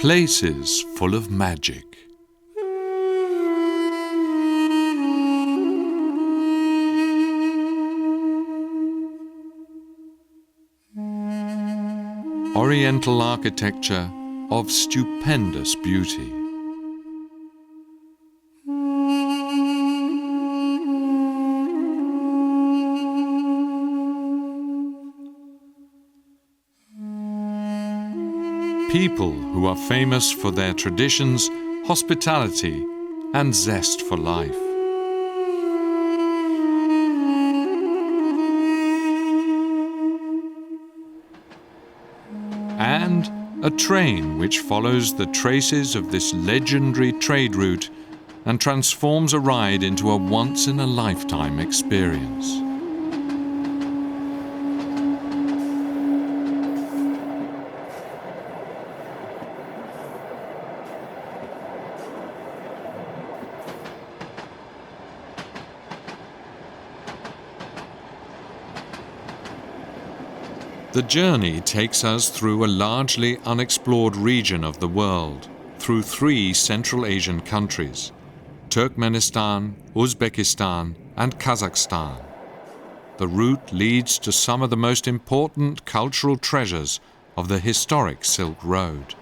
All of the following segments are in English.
Places full of magic. Oriental architecture of stupendous beauty. People who are famous for their traditions, hospitality, and zest for life. And a train which follows the traces of this legendary trade route and transforms a ride into a once-in-a-lifetime experience. The journey takes us through a largely unexplored region of the world, through 3 Central Asian countries: Turkmenistan, Uzbekistan, and Kazakhstan. The route leads to some of the most important cultural treasures of the historic Silk Road.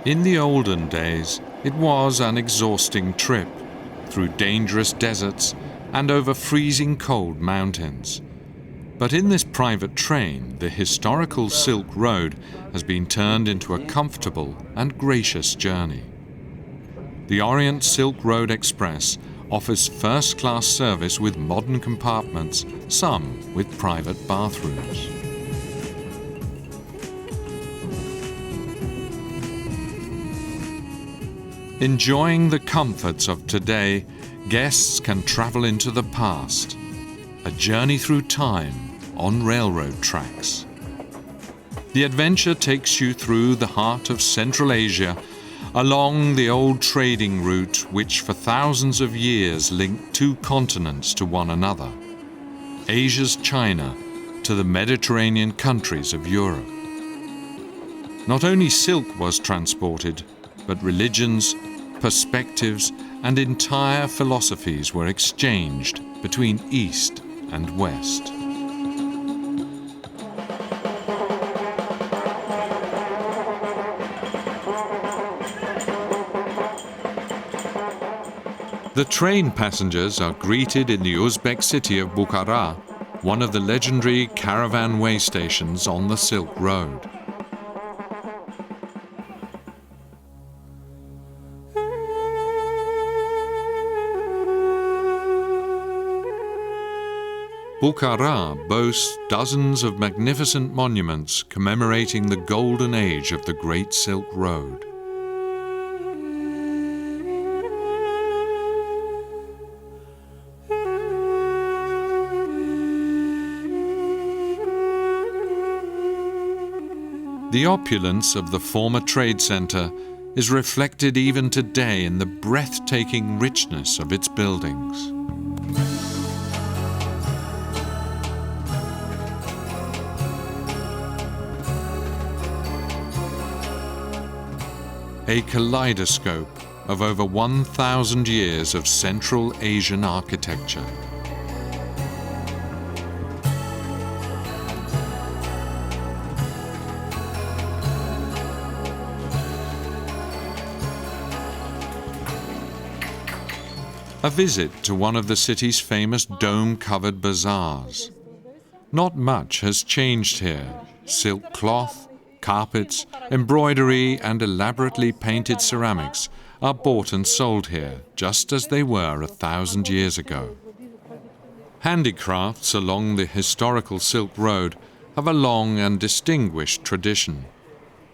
In the olden days, it was an exhausting trip through dangerous deserts and over freezing cold mountains. But in this private train, the historical Silk Road has been turned into a comfortable and gracious journey. The Orient Silk Road Express offers first-class service with modern compartments, some with private bathrooms. Enjoying the comforts of today, guests can travel into the past, a journey through time on railroad tracks. The adventure takes you through the heart of Central Asia, along the old trading route which for thousands of years linked 2 continents to one another, Asia's China to the Mediterranean countries of Europe. Not only silk was transported, but religions, perspectives, and entire philosophies were exchanged between East and West. The train passengers are greeted in the Uzbek city of Bukhara, one of the legendary caravan way stations on the Silk Road. Bukhara boasts dozens of magnificent monuments commemorating the golden age of the Great Silk Road. The opulence of the former trade center is reflected even today in the breathtaking richness of its buildings. A kaleidoscope of over 1,000 years of Central Asian architecture. A visit to one of the city's famous dome-covered bazaars. Not much has changed here. Silk cloth, carpets, embroidery, and elaborately painted ceramics are bought and sold here, just as they were 1,000 years ago. Handicrafts along the historical Silk Road have a long and distinguished tradition.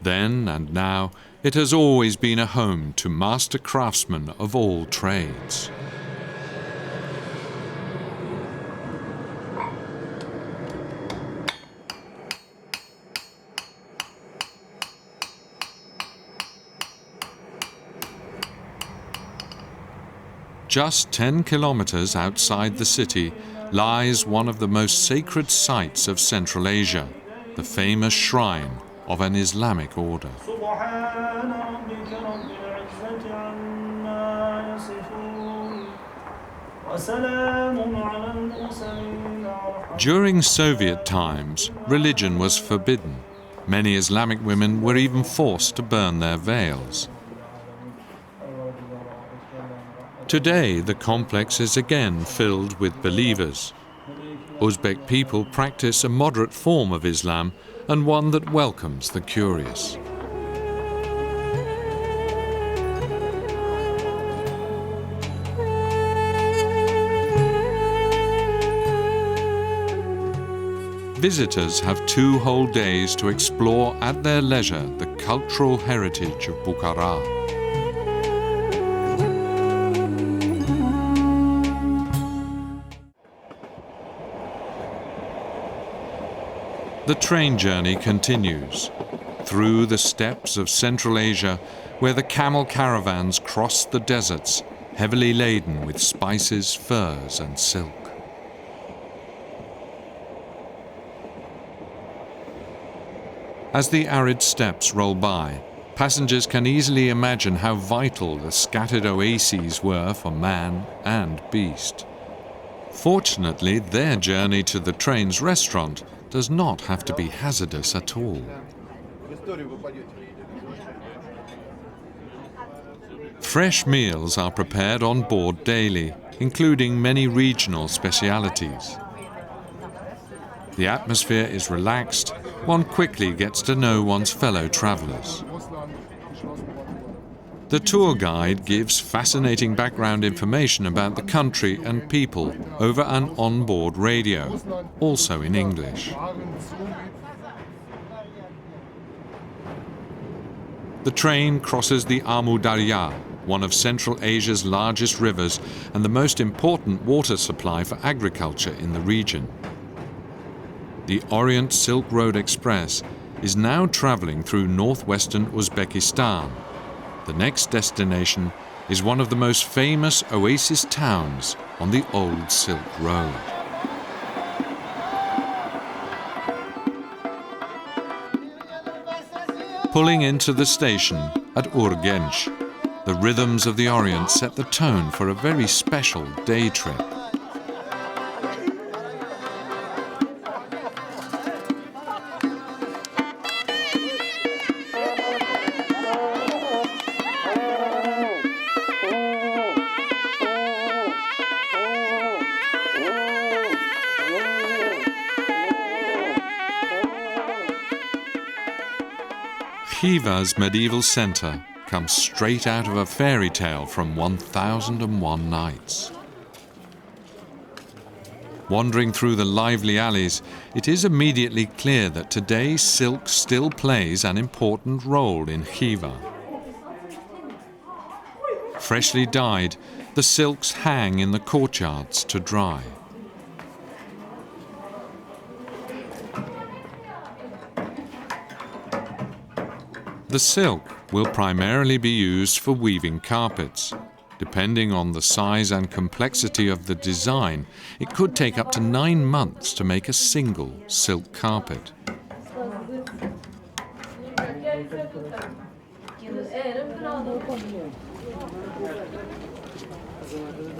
Then and now, it has always been a home to master craftsmen of all trades. Just 10 kilometers outside the city lies one of the most sacred sites of Central Asia, the famous shrine of an Islamic order. During Soviet times, religion was forbidden. Many Islamic women were even forced to burn their veils. Today, the complex is again filled with believers. Uzbek people practice a moderate form of Islam and one that welcomes the curious. Visitors have 2 whole days to explore at their leisure the cultural heritage of Bukhara. The train journey continues through the steppes of Central Asia, where the camel caravans cross the deserts, heavily laden with spices, furs, and silk. As the arid steppes roll by, passengers can easily imagine how vital the scattered oases were for man and beast. Fortunately, their journey to the train's restaurant does not have to be hazardous at all. Fresh meals are prepared on board daily, including many regional specialities. The atmosphere is relaxed. One quickly gets to know one's fellow travelers. The tour guide gives fascinating background information about the country and people over an onboard radio, also in English. The train crosses the Amu Darya, one of Central Asia's largest rivers and the most important water supply for agriculture in the region. The Orient Silk Road Express is now traveling through northwestern Uzbekistan. The next destination is one of the most famous oasis towns on the old Silk Road. Pulling into the station at Urgench, the rhythms of the Orient set the tone for a very special day trip. Khiva's medieval centre comes straight out of a fairy tale from 1001 Nights. Wandering through the lively alleys, it is immediately clear that today silk still plays an important role in Khiva. Freshly dyed, the silks hang in the courtyards to dry. The silk will primarily be used for weaving carpets. Depending on the size and complexity of the design, it could take up to 9 months to make a single silk carpet.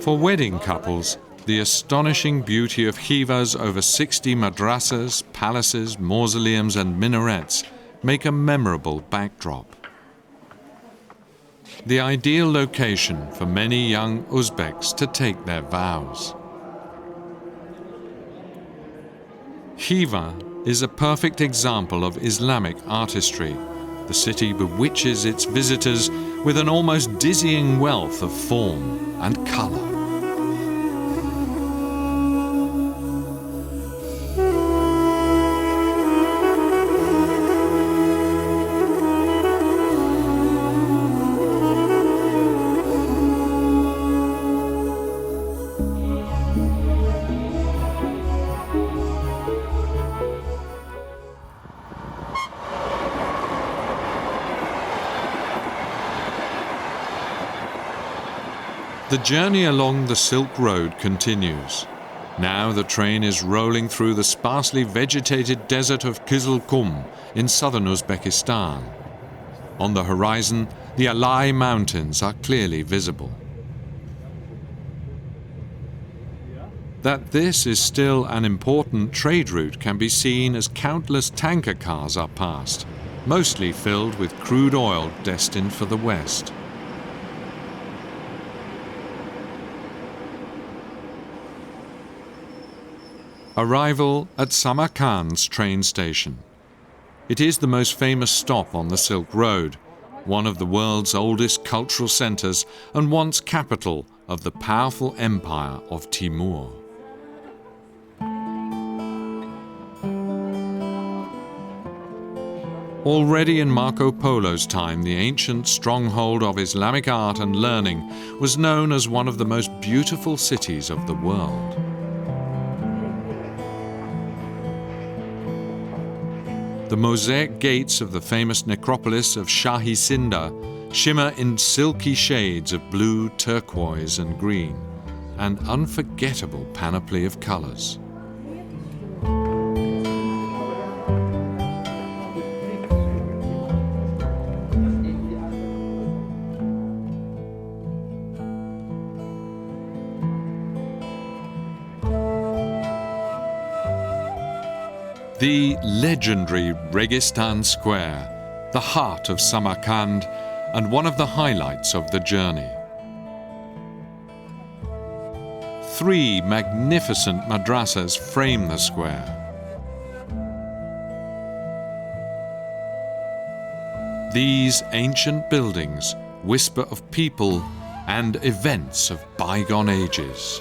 For wedding couples, the astonishing beauty of Khiva's over 60 madrasas, palaces, mausoleums and minarets make a memorable backdrop. The ideal location for many young Uzbeks to take their vows. Khiva is a perfect example of Islamic artistry. The city bewitches its visitors with an almost dizzying wealth of form and color. The journey along the Silk Road continues. Now the train is rolling through the sparsely vegetated desert of Kızılkum in southern Uzbekistan. On the horizon, the Alai Mountains are clearly visible. That this is still an important trade route can be seen as countless tanker cars are passed, mostly filled with crude oil destined for the West. Arrival at Samarkand's train station. It is the most famous stop on the Silk Road, one of the world's oldest cultural centers and once capital of the powerful empire of Timur. Already in Marco Polo's time, the ancient stronghold of Islamic art and learning was known as one of the most beautiful cities of the world. The mosaic gates of the famous necropolis of Shahi Sinda shimmer in silky shades of blue, turquoise and green, an unforgettable panoply of colors. The legendary Registan Square, the heart of Samarkand and one of the highlights of the journey. 3 magnificent madrasas frame the square. These ancient buildings whisper of people and events of bygone ages.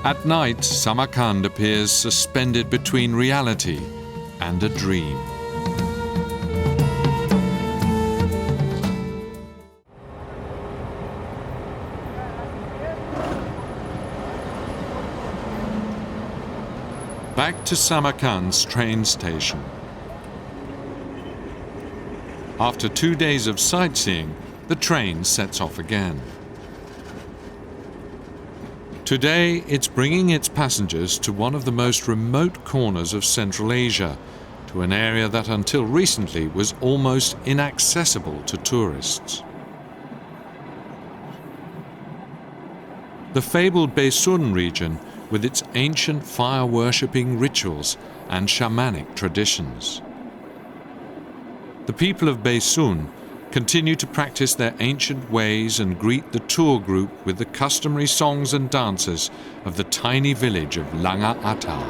At night, Samarkand appears suspended between reality and a dream. Back to Samarkand's train station. After 2 days of sightseeing, the train sets off again. Today, it's bringing its passengers to one of the most remote corners of Central Asia, to an area that until recently was almost inaccessible to tourists. The fabled Baysun region, with its ancient fire-worshipping rituals and shamanic traditions. The people of Baysun continue to practice their ancient ways and greet the tour group with the customary songs and dances of the tiny village of Langa Atal.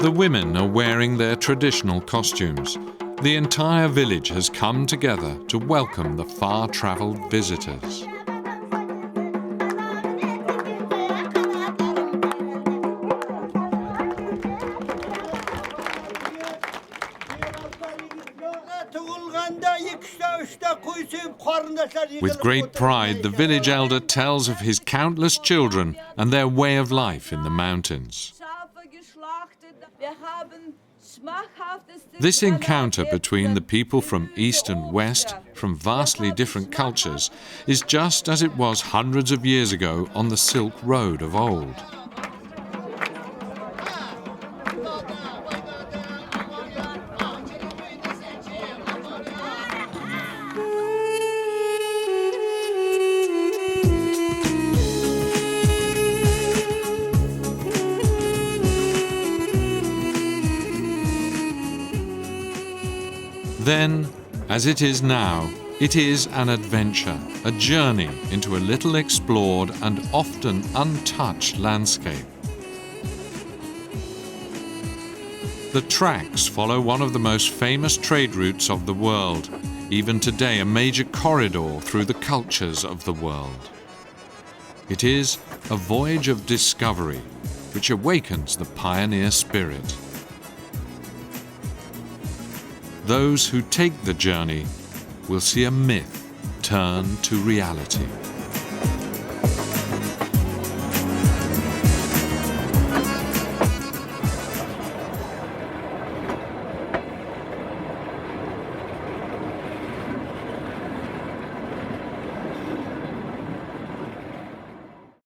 The women are wearing their traditional costumes. The entire village has come together to welcome the far-traveled visitors. With great pride, the village elder tells of his countless children and their way of life in the mountains. This encounter between the people from east and west, from vastly different cultures, is just as it was hundreds of years ago on the Silk Road of old. Then, as it is now, it is an adventure, a journey into a little explored and often untouched landscape. The tracks follow one of the most famous trade routes of the world, even today a major corridor through the cultures of the world. It is a voyage of discovery which awakens the pioneer spirit. those who take the journey will see a myth turn to reality.